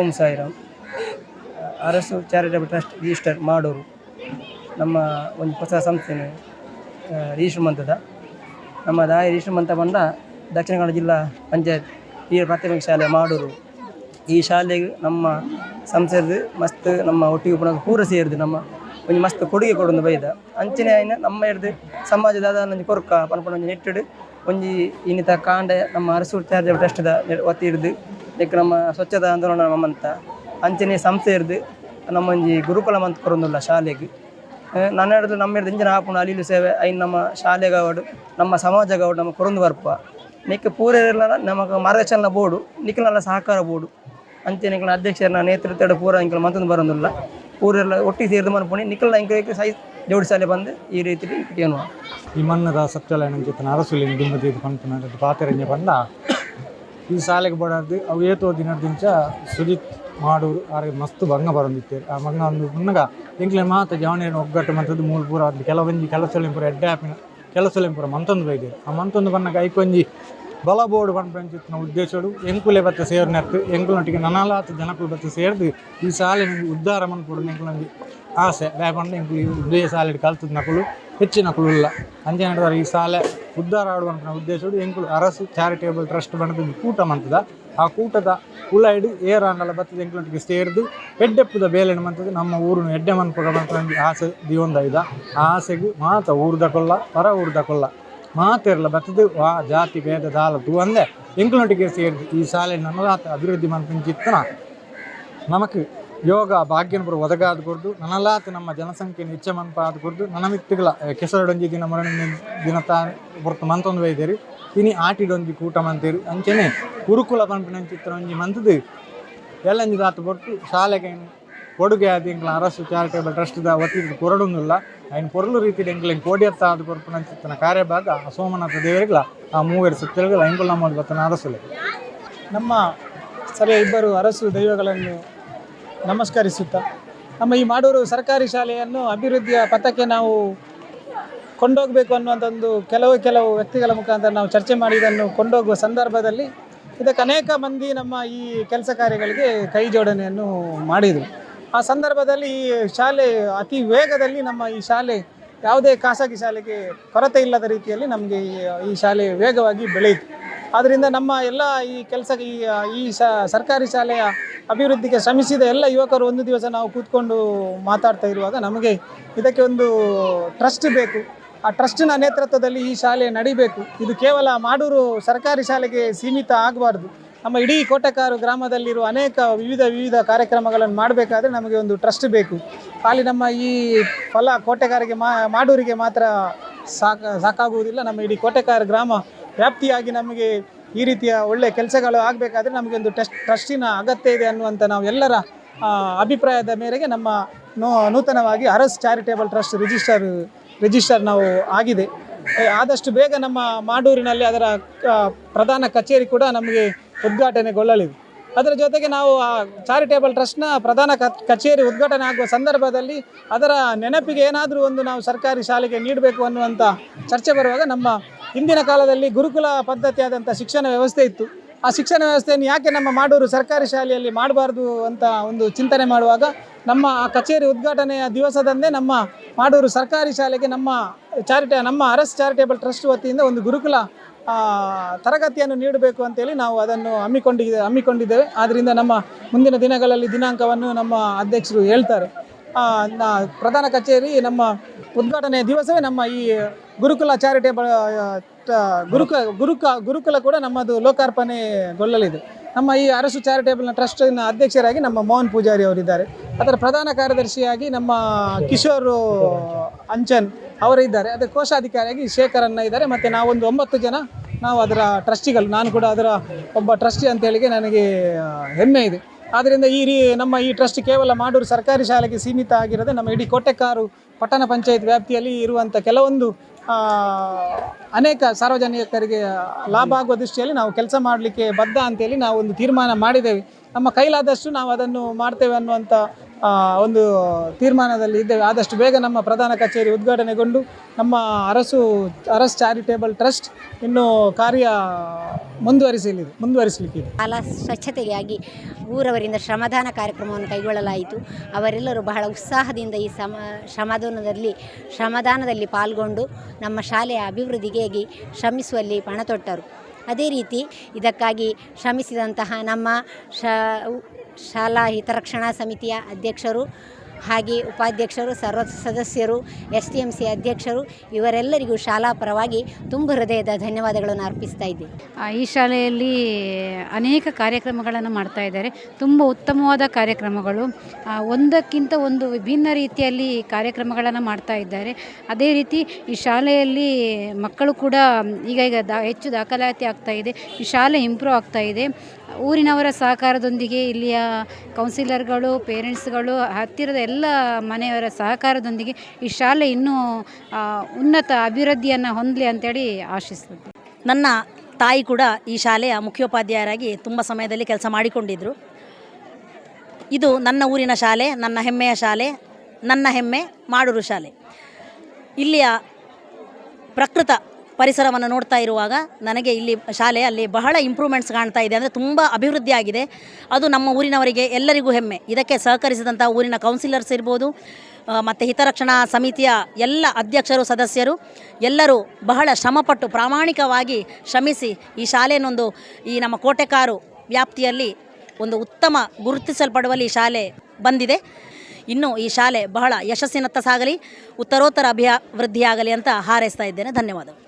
ಓಂ Sairam. Arasu charitable trust register ಮಾಡೂರು ನಮ್ಮ ಒಂದು ಹೊಸ ಸಂಸ್ಥೆನೆ ರಿಜಿಸ್ಟರ್ ಮಂತದ ನಮ್ಮದು ರಿಜಿಸ್ಟರ್ ಮಂತ ಬಂದ ದಕ್ಷಿಣ ಕನ್ನಡ ಜಿಲ್ಲಾ ಪಂಚಾಯತ್ ಹಿರಿಯ ಪ್ರಾಥಮಿಕ ಶಾಲೆ ಮಾಡೂರು. ಈ ಶಾಲೆಗೆ ನಮ್ಮ ಸಂಸ್ಥೆದು ಮಸ್ತ್ ನಮ್ಮ ಒಟ್ಟಿಗೆ ಪೂರ ಸೇರಿದು ನಮ್ಮ ಒಂದು ಮಸ್ತ್ ಕೊಡುಗೆ ಕೊಡೊಂದು ಬೈದ ಅಂಚನೆ ಆಯ್ನ ನಮ್ಮ ಹಿಡ್ದು ಸಮಾಜದ ಅದೊಂದು ಕೊರಕ ಪನ್ಪಣ ಒಂದು ನೆಟ್ಟಿಡು ಒಂಜಿ ಇನ್ನಿತ ಕಾಂಡ ನಮ್ಮ ಅರಸು ಚಾರಿಟಬಲ್ ಟ್ರಸ್ಟ್ದ ಒತ್ತಿ ಹಿಡ್ದು ಇದಕ್ಕೆ ನಮ್ಮ ಸ್ವಚ್ಛತಾ ಆಂದೋಲನ ನಮ್ಮಂತ ಅಂಚನೆ ಸಂಸ್ಥೆ ಹಿಡ್ದು ನಮ್ಮ ಒಂಜಿ ಗುರುಕುಲ ಮಂತ್ ಕೊರೊಂದುಲ್ಲ ಶಾಲೆಗೆ ನನ್ನ ಹಿಡಿದು ನಮ್ಮ ಹಿಡ್ದು ಇಂಜಿನ ಹಾಪುಂಡು ಅಲಿಲು ಸೇವೆ ಐನ್ ನಮ್ಮ ಶಾಲೆಗವಡು ನಮ್ಮ ಸಮಾಜಗವಡು ನಮ್ಮ ಕೊರೊಂದು ಬರ್ಪ ನಿಕ್ಕ ಪೂರ ಇರಲ್ಲ ನಮಗೆ ಮಾರ್ಗದರ್ಶನ ಬೋರ್ಡು ನಿಖಿಲೆಲ್ಲ ಸಹಕಾರ ಬೋರ್ಡು ಅಂಚೆ ನಿಖಲ ಅಧ್ಯಕ್ಷರ ನೇತೃತ್ವದ ಪೂರ ಇಂಕಲು ಮತ್ತೊಂದು ಬರೋದಿಲ್ಲ ಪೂರೆಲ್ಲ ಒಟ್ಟಿಗೆ ಸೇರಿದು ಮನ್ಪುಣಿ ನಿಖಲ ಇಂಕ ಸೈ ಜೋಡಿಸಾಲೆ ಬಂದು ಈ ರೀತಿ ಏನು ಈ ಮನ್ನದ ಸತ್ಯಾಲಯ ಜೊತೆ ಅರಸುಲಿನ ದುಂಬತಿ ಪಂಪನ ಪಾತ್ರೆಂಜ ಬಂದ ಈ ಶಾಲೆಗೆ ಬಡದು ಅವು ಏತೋ ದಿನದಿಂಚ ಸುಜಿತ್ ಮಾಡೂರು ಆರಿಗೆ ಮಸ್ತ್ ಭಂಗ ಬರೋದಿತ್ತೇವೆ ಆ ಭಂಗ ಒಂದು ಮುನ್ನಗ ಎಂಕ್ಲೆ ಮಾತ ಜವಣಿಯನ್ನು ಒಗ್ಗಟ್ಟು ಮಂತದ್ದು ಮೂಲ ಪೂರ ಅದು ಕೆಲವೊಂಜಿ ಕೆಲಸಲೆಂಪುರ ಎಡ್ಡೆ ಆಪಿನ ಕೆಲಸಲೆಂಪುರ ಮಂತೊಂದು ಬೈದೇರು ಆ ಮಂತೊಂದು ಬಣ್ಣಗ ಐಕೊಂಜಿ ಬಲ ಬೋರ್ಡ್ ಪಂಪಿನ ಉದ್ದೇಶಡು ಎಂಕುಲೆ ಬತ್ತ ಸೇರ್ನೆತ್ತು ಎಂಕುಲೊಟ್ಟಿಗೆ ನನಲಾತ ಜನಕುಲು ಬತ್ತ ಸೇರಿದು ಈ ಶಾಲೆ ಉದ್ಧಾರ ಮನ್ಪುಡು ಎಂಕುಲೊಂದು ಆಸೆ ಬೇಪಂಡ ಎಂಕುಲು ಇದೇ ಶಾಲೆ ಕಲ್ತದ ನಕಲು ಹೆಚ್ಚಿನ ನಕಲು ಇಲ್ಲ ಅಂಜೆ ನಡೆದಾರೆ ಈ ಶಾಲೆ ಉದ್ಧಾರ ಆಡುವಂಥ ಉದ್ದೇಶಡು ಎಂಕುಲು ಅರಸು ಚಾರಿಟೇಬಲ್ ಟ್ರಸ್ಟ್ ಬಣ್ಣದ ಕೂಟ ಮಂತದ ಆ ಕೂಟದ ಉಳ್ಳಾಯ್ಡು ಏರಾಂಡಲ ಬತ್ತದ ಎಂಕುಲೊಟ್ಟಿಗೆ ಸೇರಿದು ಎಡ್ಡೆಪ್ಪದ ಬೇಲೆಣ್ಣು ಮಂತದ್ದು ನಮ್ಮ ಊರಿನ ಎಡ್ಡೆ ಮನ್ಪುಗ ಮಂತ್ರ ಆಸೆ ದಿವೊಂದೈದ ಆ ಆಸೆಗೆ ಮಾತ ಊರ್ದ ಕೊಲ್ಲ ಪರ ಊರ್ದ ಕೊಲ್ಲ ಮಾತಿರಲ್ಲ ಬರ್ತದೆ ವಾ ಜಾತಿ ಭೇದ ದಾಲದು ಅಂದೆ ಎಂಕುಲೊಟ್ಟಿಗೆ ಸೇರಿದು ಈ ಶಾಲೆ ನನ್ನಲಾತ ಅಭಿವೃದ್ಧಿ ಮಂತ್ರಿನ ಚಿತ್ತನ ನಮಕ್ ಯೋಗ ಭಾಗ್ಯನಪುರ ಒದಗಾದ ಕೊಡ್ದು ನನಲಾತ ನಮ್ಮ ಜನಸಂಖ್ಯೆಯನ್ನು ಹೆಚ್ಚ ಮನ್ಪಾದ ಕೊಡ್ದು ನನ್ನ ಮಿತ್ತುಗಳ ಕೆಸರಡೊಂಜಿ ದಿನ ಮರಣ ದಿನ ಹೊರತು ಮಂತೊಂದು ವೈದ್ಯರು ಇನಿ ಆಟಿಡೊಂಜಿ ಕೂಟ ಮಂತೇರು ಅಂಚನೆ ಗುರುಕುಲ ಪಂಪಿನ ಚಿತ್ರ ಒಂಜಿ ಮಂತದ್ದು ಎಲ್ಲಂಜಿ ದಾತು ಕೊಟ್ಟು ಶಾಲೆಗೆ ಕೊಡುಗೆ ಆದ ಎಂಕ್ಲ ಅರಸು ಚಾರಿಟೇಬಲ್ ಟ್ರಸ್ಟ್ದ ಒತ್ತಿದ್ದು ಕೊರಡೊಂದಿಲ್ಲ ఆయన పొరలు రీతి ఎంకులు కోడియత్త అది కొరపున చిత్తన ಕಾರ್ಯಭಾಗ ಸೋಮನಾಥ ದೇವರಿಗಳ ಆ ಮೂವರು ಸುತ್ತಲುಗಳು ಐಂಗುಲ್ ನಮ್ಮದು ಬತ್ತನ ಅರಸುಲೆ ನಮ್ಮ ಸ್ಥಳೀಯ ಇಬ್ಬರು ಅರಸು ದೈವಗಳನ್ನು ನಮಸ್ಕರಿಸುತ್ತಾ ನಮ್ಮ ಈ ಮಾಡೂರು ಸರ್ಕಾರಿ ಶಾಲೆಯನ್ನು ಅಭಿವೃದ್ಧಿಯ ಪಥಕ್ಕೆ ನಾವು ಕೊಂಡೋಗಬೇಕು ಅನ್ನುವಂಥದ್ದು ಕೆಲವು ವ್ಯಕ್ತಿಗಳ ಮುಖಾಂತರ ನಾವು ಚರ್ಚೆ ಮಾಡಿ ಇದನ್ನು ಕೊಂಡೋಗುವ ಸಂದರ್ಭದಲ್ಲಿ ಇದಕ್ಕೆ ಅನೇಕ ಮಂದಿ ನಮ್ಮ ಈ ಕೆಲಸ ಕಾರ್ಯಗಳಿಗೆ ಕೈ ಜೋಡಣೆಯನ್ನು ಮಾಡಿದರು. ಆ ಸಂದರ್ಭದಲ್ಲಿ ಈ ಶಾಲೆ ಅತಿ ವೇಗದಲ್ಲಿ ನಮ್ಮ ಈ ಶಾಲೆ ಯಾವುದೇ ಖಾಸಗಿ ಶಾಲೆಗೆ ಕೊರತೆ ಇಲ್ಲದ ರೀತಿಯಲ್ಲಿ ನಮಗೆ ಈ ಶಾಲೆ ವೇಗವಾಗಿ ಬೆಳೆಯಿತು. ಆದ್ದರಿಂದ ನಮ್ಮ ಎಲ್ಲ ಈ ಕೆಲಸಕ್ಕೆ ಈ ಸರ್ಕಾರಿ ಶಾಲೆಯ ಅಭಿವೃದ್ಧಿಗೆ ಶ್ರಮಿಸಿದ ಎಲ್ಲ ಯುವಕರು ಒಂದು ದಿವಸ ನಾವು ಕೂತ್ಕೊಂಡು ಮಾತಾಡ್ತಾ ಇರುವಾಗ ನಮಗೆ ಇದಕ್ಕೆ ಒಂದು ಟ್ರಸ್ಟ್ ಬೇಕು, ಆ ಟ್ರಸ್ಟಿನ ನೇತೃತ್ವದಲ್ಲಿ ಈ ಶಾಲೆ ನಡಿಬೇಕು. ಇದು ಕೇವಲ ಮಾಡೂರು ಸರ್ಕಾರಿ ಶಾಲೆಗೆ ಸೀಮಿತ ಆಗಬಾರ್ದು. ನಮ್ಮ ಇಡೀ ಕೋಟೆಕಾರು ಗ್ರಾಮದಲ್ಲಿರುವ ಅನೇಕ ವಿವಿಧ ಕಾರ್ಯಕ್ರಮಗಳನ್ನು ಮಾಡಬೇಕಾದ್ರೆ ನಮಗೆ ಒಂದು ಟ್ರಸ್ಟ್ ಬೇಕು. ಅಲ್ಲಿ ನಮ್ಮ ಈ ಫಲ ಕೋಟೆಕಾರಿಗೆ ಮಾಡೂರಿಗೆ ಮಾತ್ರ ಸಾಕಾಗುವುದಿಲ್ಲ. ನಮ್ಮ ಇಡೀ ಕೋಟೆಕಾರು ಗ್ರಾಮ ವ್ಯಾಪ್ತಿಯಾಗಿ ನಮಗೆ ಈ ರೀತಿಯ ಒಳ್ಳೆಯ ಕೆಲಸಗಳು ಆಗಬೇಕಾದ್ರೆ ನಮಗೆ ಒಂದು ಟ್ರಸ್ಟಿನ ಅಗತ್ಯ ಇದೆ ಅನ್ನುವಂಥ ನಾವು ಎಲ್ಲರ ಅಭಿಪ್ರಾಯದ ಮೇರೆಗೆ ನಮ್ಮ ನೂತನವಾಗಿ ಅರಸ್ ಚಾರಿಟೇಬಲ್ ಟ್ರಸ್ಟ್ ರಿಜಿಸ್ಟರ್ ನಾವು ಆಗಿದೆ. ಆದಷ್ಟು ಬೇಗ ನಮ್ಮ ಮಾಡೂರಿನಲ್ಲಿ ಅದರ ಪ್ರಧಾನ ಕಚೇರಿ ಕೂಡ ನಮಗೆ ಉದ್ಘಾಟನೆಗೊಳ್ಳಲಿದೆ. ಅದರ ಜೊತೆಗೆ ನಾವು ಆ ಚಾರಿಟೇಬಲ್ ಟ್ರಸ್ಟ್ನ ಪ್ರಧಾನ ಕಚೇರಿ ಉದ್ಘಾಟನೆ ಆಗುವ ಸಂದರ್ಭದಲ್ಲಿ ಅದರ ನೆನಪಿಗೆ ಏನಾದರೂ ಒಂದು ನಾವು ಸರ್ಕಾರಿ ಶಾಲೆಗೆ ನೀಡಬೇಕು ಅನ್ನುವಂಥ ಚರ್ಚೆ ಬರುವಾಗ ನಮ್ಮ ಹಿಂದಿನ ಕಾಲದಲ್ಲಿ ಗುರುಕುಲ ಪದ್ಧತಿಯಾದಂಥ ಶಿಕ್ಷಣ ವ್ಯವಸ್ಥೆ ಇತ್ತು. ಆ ಶಿಕ್ಷಣ ವ್ಯವಸ್ಥೆಯನ್ನು ಯಾಕೆ ನಮ್ಮ ಮಾಡೂರು ಸರ್ಕಾರಿ ಶಾಲೆಯಲ್ಲಿ ಮಾಡಬಾರ್ದು ಅಂತ ಒಂದು ಚಿಂತನೆ ಮಾಡುವಾಗ ನಮ್ಮ ಆ ಕಚೇರಿ ಉದ್ಘಾಟನೆಯ ದಿವಸದಂದೇ ನಮ್ಮ ಮಾಡೂರು ಸರ್ಕಾರಿ ಶಾಲೆಗೆ ನಮ್ಮ ಅರಸ್ ಚಾರಿಟೇಬಲ್ ಟ್ರಸ್ಟ್ ವತಿಯಿಂದ ಒಂದು ಗುರುಕುಲ ತರಗತಿಯನ್ನು ನೀಡಬೇಕು ಅಂತೇಳಿ ನಾವು ಅದನ್ನು ಹಮ್ಮಿಕೊಂಡಿದ್ದೇವೆ. ಆದ್ದರಿಂದ ನಮ್ಮ ಮುಂದಿನ ದಿನಗಳಲ್ಲಿ ದಿನಾಂಕವನ್ನು ನಮ್ಮ ಅಧ್ಯಕ್ಷರು ಹೇಳ್ತಾರೆ. ಪ್ರಧಾನ ಕಚೇರಿ ನಮ್ಮ ಉದ್ಘಾಟನೆಯ ದಿವಸವೇ ನಮ್ಮ ಈ ಗುರುಕುಲ ಚಾರಿಟೇಬಲ್ ಗುರುಕುಲ ಕೂಡ ನಮ್ಮದು ಲೋಕಾರ್ಪಣೆಗೊಳ್ಳಲಿದೆ. ನಮ್ಮ ಈ ಅರಸು ಚಾರಿಟೇಬಲ್ನ ಟ್ರಸ್ಟಿನ ಅಧ್ಯಕ್ಷರಾಗಿ ನಮ್ಮ ಮೋಹನ್ ಪೂಜಾರಿ ಅವರಿದ್ದಾರೆ. ಅದರ ಪ್ರಧಾನ ಕಾರ್ಯದರ್ಶಿಯಾಗಿ ನಮ್ಮ ಕಿಶೋರ್ ಅಂಚನ್ ಅವರಿದ್ದಾರೆ. ಅದರ ಕೋಶಾಧಿಕಾರಿಯಾಗಿ ಶೇಖರನ್ನ ಇದ್ದಾರೆ. ಮತ್ತು ನಾವೊಂದು 9 ಜನ ನಾವು ಅದರ ಟ್ರಸ್ಟಿಗಳು. ನಾನು ಕೂಡ ಅದರ ಒಬ್ಬ ಟ್ರಸ್ಟಿ ಅಂತೇಳಿಗೆ ನನಗೆ ಹೆಮ್ಮೆ ಇದೆ. ಆದ್ದರಿಂದ ನಮ್ಮ ಈ ಟ್ರಸ್ಟ್ ಕೇವಲ ಮಾಡೂರು ಸರ್ಕಾರಿ ಶಾಲೆಗೆ ಸೀಮಿತ ಆಗಿರದೆ ನಮ್ಮ ಇಡೀ ಕೋಟೆಕಾರು ಪಟ್ಟಣ ಪಂಚಾಯತ್ ವ್ಯಾಪ್ತಿಯಲ್ಲಿ ಇರುವಂಥ ಕೆಲವೊಂದು ಅನೇಕ ಸಾರ್ವಜನಿಕರಿಗೆ ಲಾಭ ಆಗುವ ದೃಷ್ಟಿಯಲ್ಲಿ ನಾವು ಕೆಲಸ ಮಾಡಲಿಕ್ಕೆ ಬದ್ಧ ಅಂತೇಳಿ ನಾವು ಒಂದು ತೀರ್ಮಾನ ಮಾಡಿದ್ದೇವೆ. ನಮ್ಮ ಕೈಲಾದಷ್ಟು ನಾವು ಅದನ್ನು ಮಾಡ್ತೇವೆ ಅನ್ನುವಂಥ ಒಂದು ತೀರ್ಮಾನದಲ್ಲಿ ಇದ್ದೇವೆ. ಆದಷ್ಟು ಬೇಗ ನಮ್ಮ ಪ್ರಧಾನ ಕಚೇರಿ ಉದ್ಘಾಟನೆಗೊಂಡು ನಮ್ಮ ಅರಸ್ ಚಾರಿಟೇಬಲ್ ಟ್ರಸ್ಟ್ ಇನ್ನೂ ಕಾರ್ಯ ಮುಂದುವರಿಸಲಿಕ್ಕಿದೆ. ಶಾಲಾ ಸ್ವಚ್ಛತೆಗಾಗಿ ಊರವರಿಂದ ಶ್ರಮದಾನ ಕಾರ್ಯಕ್ರಮವನ್ನು ಕೈಗೊಳ್ಳಲಾಯಿತು. ಅವರೆಲ್ಲರೂ ಬಹಳ ಉತ್ಸಾಹದಿಂದ ಈ ಶ್ರಮದಾನದಲ್ಲಿ ಪಾಲ್ಗೊಂಡು ನಮ್ಮ ಶಾಲೆಯ ಅಭಿವೃದ್ಧಿಗಾಗಿ ಶ್ರಮಿಸುವಲ್ಲಿ ಪಣ ತೊಟ್ಟರು. ಅದೇ ರೀತಿ ಇದಕ್ಕಾಗಿ ಶ್ರಮಿಸಿದಂತಹ ನಮ್ಮ ಶಾಲಾ ಹಿತರಕ್ಷಣಾ ಸಮಿತಿಯ ಅಧ್ಯಕ್ಷರು ಹಾಗೆ ಉಪಾಧ್ಯಕ್ಷರು, ಸರ್ವ ಸದಸ್ಯರು, STMC ಅಧ್ಯಕ್ಷರು ಇವರೆಲ್ಲರಿಗೂ ಶಾಲಾ ಪರವಾಗಿ ತುಂಬ ಹೃದಯದ ಧನ್ಯವಾದಗಳನ್ನು ಅರ್ಪಿಸ್ತಾ ಇದ್ದೇನೆ. ಈ ಶಾಲೆಯಲ್ಲಿ ಅನೇಕ ಕಾರ್ಯಕ್ರಮಗಳನ್ನು ಮಾಡ್ತಾ ಇದ್ದಾರೆ. ತುಂಬ ಉತ್ತಮವಾದ ಕಾರ್ಯಕ್ರಮಗಳು, ಒಂದಕ್ಕಿಂತ ಒಂದು ವಿಭಿನ್ನ ರೀತಿಯಲ್ಲಿ ಕಾರ್ಯಕ್ರಮಗಳನ್ನು ಮಾಡ್ತಾ ಇದ್ದಾರೆ. ಅದೇ ರೀತಿ ಈ ಶಾಲೆಯಲ್ಲಿ ಮಕ್ಕಳು ಕೂಡ ಈಗ ಹೆಚ್ಚು ದಾಖಲಾತಿ ಆಗ್ತಾ ಇದೆ. ಈ ಶಾಲೆ ಇಂಪ್ರೂವ್ ಆಗ್ತಾ ಇದೆ. ಊರಿನವರ ಸಹಕಾರದೊಂದಿಗೆ ಇಲ್ಲಿಯ ಕೌನ್ಸಿಲರ್ಗಳು, ಪೇರೆಂಟ್ಸ್ಗಳು, ಹತ್ತಿರದ ಎಲ್ಲ ಮನೆಯವರ ಸಹಕಾರದೊಂದಿಗೆ ಈ ಶಾಲೆ ಇನ್ನೂ ಉನ್ನತ ಅಭಿವೃದ್ಧಿಯನ್ನು ಹೊಂದಲಿ ಅಂತೇಳಿ ಆಶಿಸ್ತೀನಿ. ನನ್ನ ತಾಯಿ ಕೂಡ ಈ ಶಾಲೆಯ ಮುಖ್ಯೋಪಾಧ್ಯಾಯರಾಗಿ ತುಂಬ ಸಮಯದಲ್ಲಿ ಕೆಲಸ ಮಾಡಿಕೊಂಡಿದ್ದರು. ಇದು ನನ್ನ ಊರಿನ ಶಾಲೆ, ನನ್ನ ಹೆಮ್ಮೆಯ ಶಾಲೆ, ನನ್ನ ಹೆಮ್ಮೆ ಮಾಡೂರು ಶಾಲೆ. ಇಲ್ಲಿಯ ಪ್ರಕೃತ ಪರಿಸರವನ್ನು ನೋಡ್ತಾ ಇರುವಾಗ ನನಗೆ ಇಲ್ಲಿ ಶಾಲೆಯಲ್ಲಿ ಬಹಳ ಇಂಪ್ರೂವ್ಮೆಂಟ್ಸ್ ಕಾಣ್ತಾ ಇದೆ. ಅಂದರೆ ತುಂಬ ಅಭಿವೃದ್ಧಿ ಆಗಿದೆ. ಅದು ನಮ್ಮ ಊರಿನವರಿಗೆ ಎಲ್ಲರಿಗೂ ಹೆಮ್ಮೆ. ಇದಕ್ಕೆ ಸಹಕರಿಸಿದಂಥ ಊರಿನ ಕೌನ್ಸಿಲರ್ಸ್ ಇರ್ಬೋದು ಮತ್ತು ಹಿತರಕ್ಷಣಾ ಸಮಿತಿಯ ಎಲ್ಲ ಅಧ್ಯಕ್ಷರು, ಸದಸ್ಯರು ಎಲ್ಲರೂ ಬಹಳ ಶ್ರಮಪಟ್ಟು ಪ್ರಾಮಾಣಿಕವಾಗಿ ಶ್ರಮಿಸಿ ಈ ಶಾಲೆಯನ್ನೊಂದು ಈ ನಮ್ಮ ಕೋಟೆಕಾರು ವ್ಯಾಪ್ತಿಯಲ್ಲಿ ಒಂದು ಉತ್ತಮ ಗುರುತಿಸಲ್ಪಡುವಲ್ಲಿ ಈ ಶಾಲೆ ಬಂದಿದೆ. ಇನ್ನು ಈ ಶಾಲೆ ಬಹಳ ಯಶಸ್ಸಿನತ್ತ ಸಾಗಲಿ, ಉತ್ತರೋತ್ತರ ಅಭಿವೃದ್ಧಿಯಾಗಲಿ ಅಂತ ಹಾರೈಸ್ತಾ ಇದ್ದೇನೆ. ಧನ್ಯವಾದಗಳು.